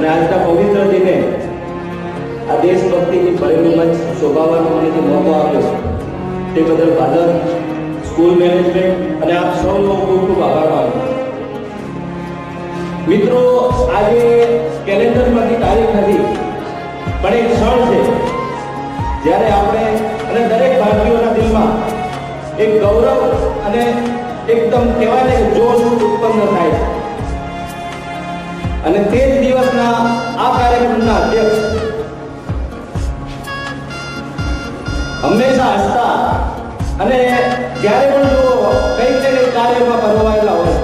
અને આજના પવિત્ર દિને આ દેશભક્તિની ભરેલું મંચ શોભાવવાનો મને જે મોકો આપ્યો તે બદલ ફાધર, સ્કૂલ મેનેજમેન્ટ અને આપ સૌનો ખૂબ ખૂબ આભાર માનું. મિત્રો, આજે કેલેન્ડરમાંથી તારીખ નથી, પણ એક ક્ષણ છે જ્યારે આપણે અને દરેક ભારતીયોના દિલમાં એક ગૌરવ અને એકદમ કહેવાય ને જોશ ઉત્પન્ન થાય છે. અને તે જ દિવસના આ કાર્યક્રમના અધ્યક્ષ હંમેશા હસતા અને જ્યારે પણ જો કંઈક ને કંઈક કાર્યમાં પરવાયેલા હોય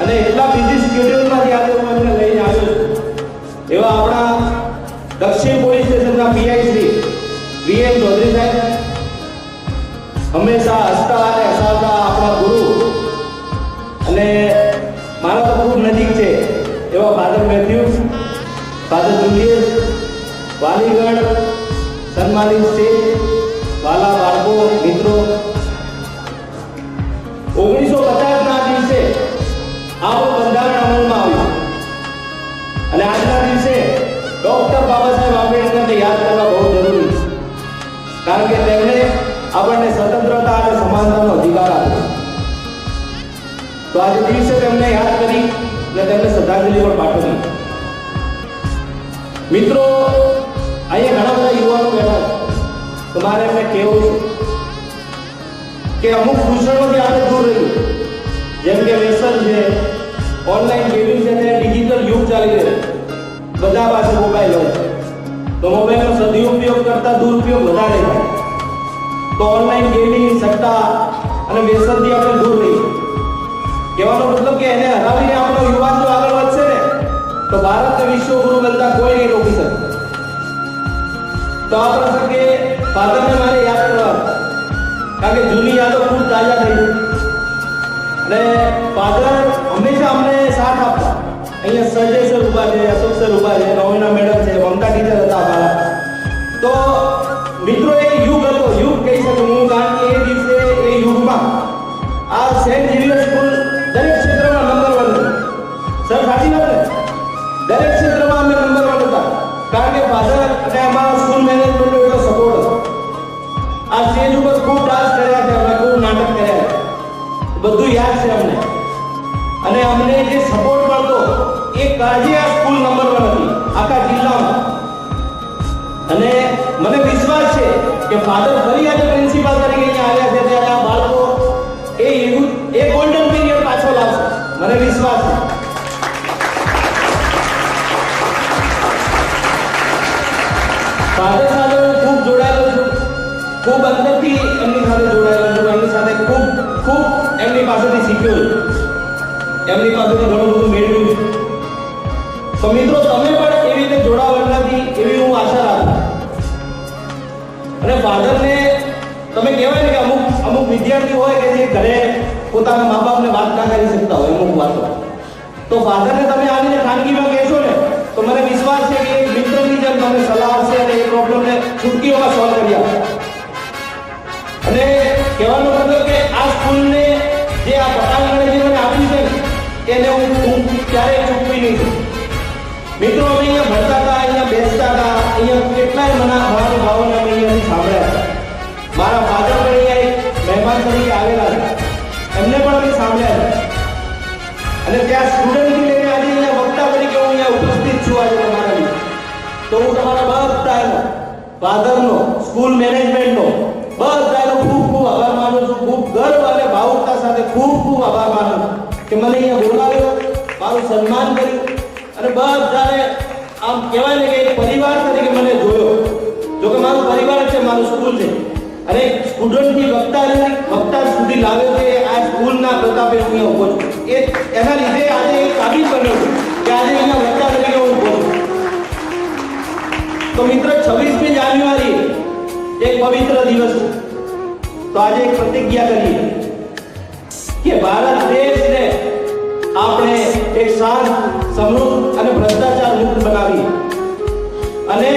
અને એટલા બિઝી શેડ્યુલમાંથી આજે હું એમને લઈને આવ્યો છું એવા આપણા દક્ષિણ પોલીસ સ્ટેશનના પીઆઈ શ્રી વીએમ ચૌધરી સાહેબ, હંમેશા હસતા અને હસાવતા આપણા ગુરુ અને મારા તો ખૂબ નજીક છે એવા ફાધર મેથ્યુ, ફાધર જુલિયસ, વાલીગણ, સન્માનિત સ્ટેજ, વાલા બાળકો, મિત્રો, 1950ના દિવસે આપણું બંધારણ અમલમાં આવ્યું અને આજના દિવસે ડોક્ટર બાબા સાહેબ આંબેડકરને યાદ કરવા બહુ જરૂરી છે, કારણ કે તેમણે આપણને સ્વતંત્રતા અને સમાનતાનો અધિકાર આપ્યો. તો આજે દિવસે તેમને યાદ કરી અને તેમને શ્રદ્ધાંજલિ પણ પાઠવી. મિત્રો, અહીંયા ઘણા બધા યુવાનો બેઠા છે, તો મારે એમને કહેવું છે કે અમુક દૂષણોથી આપણે દૂર રહીએ, જેમ કે વ્યસન છે, ઓનલાઈન ગેમિંગ છે, ડિજિટલ યુગ ચાલી રહ્યો છે, બધા પાસે મોબાઈલ હોય છે, તો મોબાઈલનો સદુપયોગ કરતા દુરુપયોગ વધારે થાય. તો ઓનલાઈન ગેમિંગ, સટ્ટા અને વ્યસનથી આપણે દૂર રહીએ. કહેવાનો મતલબ કે એને હરાવીને આપણો યુવાન જો આગળ વધશે ને તો ભારતને વિશ્વગુરુ બનતા કોઈ નહીં રોકી શકે. તો આ પ્રસંગે ફાધરને મારે યાદ કરવા, કારણ કે જૂની યાદો ખૂબ તાજા થઈ અને ફાધર હંમેશા અમને સાથ આપતા. અહીંયા સંજય સર ઉભા છે, અશોક સર ઉભા છે, નવીના મેડમ છે, મમતા ટીચર હતા અમારા. તો મિત્રો, એ યુગ હતો, યુગ કહી શકું હું, કારણ કે એ દિવસે એ યુગમાં આ સેન્ટ ઝેવિયર સ્કૂલ દરેક ક્ષેત્રમાં નંબર 1 હતું. સર સાચી વાત ને? દરેક ક્ષેત્રમાં અમે નંબર 1 હતા, કારણ કે ફાધર અને અમારા સ્કૂલ મેનેજમેન્ટનો એટલો સપોર્ટ હતો. આ સ્ટેજ ઉપર ખૂબ ડાન્સ કર્યા છે, અમે ખૂબ નાટક કર્યા છે, બધું યાદ છે અમને. અને અમને જે સપોર્ટ મળતો એ કાજે આ સ્કૂલ નંબર 1 હતી આખા જિલ્લામાં. અને મને વિશ્વાસ છે કે ફાધર ફરી આજે પ્રિન્સિપાલ તરીકે અહીંયા આવ્યા છે ત્યારે આ બાળકો એ ગોલ્ડન પીરિયડ પાછો લાવશે, મને વિશ્વાસ છે. ફાધર સાથે હું ખૂબ જોડાયેલો છું, ખૂબ અંદરથી એમની સાથે જોડાયેલો છું, એમની સાથે ખૂબ એમની પાસેથી શીખ્યો છું, એમની પાસેથી ઘણું બધું મેળવ્યું છે. તો મિત્રો, તમે પણ એવી રીતે જોડાવવાથી એવી હું આશા રાખું. અને ફાધરને તમે કહેવાય ને કે અમુક વિદ્યાર્થીઓ હોય કે જે ઘરે પોતાના મા બાપને વાત ના કરી શકતા હોય અમુક વાતો, તો ફાધરને તમે આવીને ખાનગીમાં કહેશો ને તો મને વિશ્વાસ છે કે એક મિત્રની જેમ તમને સલાહ આપશે અને એ પ્રોબ્લેમને છૂટકીઓમાં સોલ્વ કરી આપશે. અને કહેવાનો મતલબ કે આ સ્કૂલને જે આ પટાંગણે જે મને આપ્યું છે એને હું ક્યારેય ચૂકવી નહીં છું. મિત્રો, અમે અહીંયા ભણતા હતા, અહીંયા બેસતા હતા, અહીંયા કેટલાય મહાનુભાવોને અમે અહીંયાથી સાંભળ્યા હતા. મારા ફાધર પણ અહીંયા એક મહેમાન તરીકે આવેલા હતા, એમને પણ અમે સાંભળ્યા હતા. અને ત્યાં સ્ટુડન્ટથી લઈને આજે અહીંયા વક્તા તરીકે હું અહીંયા ઉપસ્થિત છું આજે તમારા લીધે. તો હું તમારા બધાનો, ફાધરનો, સ્કૂલ મેનેજમેન્ટનો, બધાનો ખૂબ ખૂબ આભાર માનું છું. ખૂબ ગર્વ અને ભાવુકતા સાથે ખૂબ આભાર માનું છું કે મને અહીંયા બોલાવ્યો, મારું સન્માન કર્યું અને બધાને આમ કહેવાય ને કે એક પરિવાર તરીકે મને જોયો. જો કે મારું પરિવાર છે, મારું સ્કૂલ છે, અને સ્ટુડન્ટથી વક્તા સુધી લાવ્યો છે આ સ્કૂલના પ્રતાપે હું અહીંયા ઊભો છું. એના લીધે આજે એક સાબિત બન્યો છું કે આજે અહીંયા વક્તા તરીકે હું ઊભો છું. તો મિત્ર, 26મી જાન્યુઆરી એક પવિત્ર દિવસ છે. તો આજે એક પ્રતિજ્ઞા કરીએ કે ભારત દેશને આપણે એક શાંત, સમૃદ્ધ અને ભ્રષ્ટાચાર મુક્ત બનાવીએ અને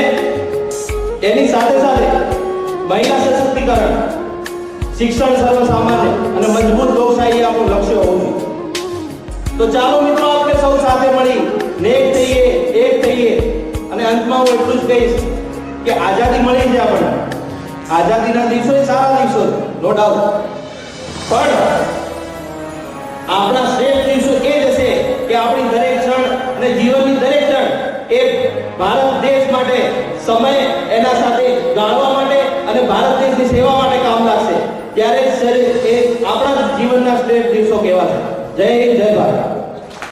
એની સાથે સાથે મહિલા સશક્તિકરણ, શિક્ષણ સર્વસામાન્ય અને મજબૂત લોકશાહી આપણું લક્ષ્ય હોવું જોઈએ. તો ચાલો મિત્રો, આપણે સૌ સાથે મળી નેક થઈએ, અંતમાં હું એટલું જ કહીશ કે આઝાદી મળી છે આપણને, આઝાદીના દિવસો એ સારા દિવસો નો ડાઉટ, પણ આપણા શ્રેષ્ઠ દિવસો એ જ હશે કે આપણી દરેક ક્ષણ અને જીવનની દરેક ક્ષણ એ ભારત દેશ માટે સમય એના સાથે ગાળવા માટે અને ભારત દેશની સેવા માટે કામ લાગશે, ત્યારે એ આપણા જીવનના શ્રેષ્ઠ દિવસો કહેવાશે. જય હિન્દ, જય ભારત.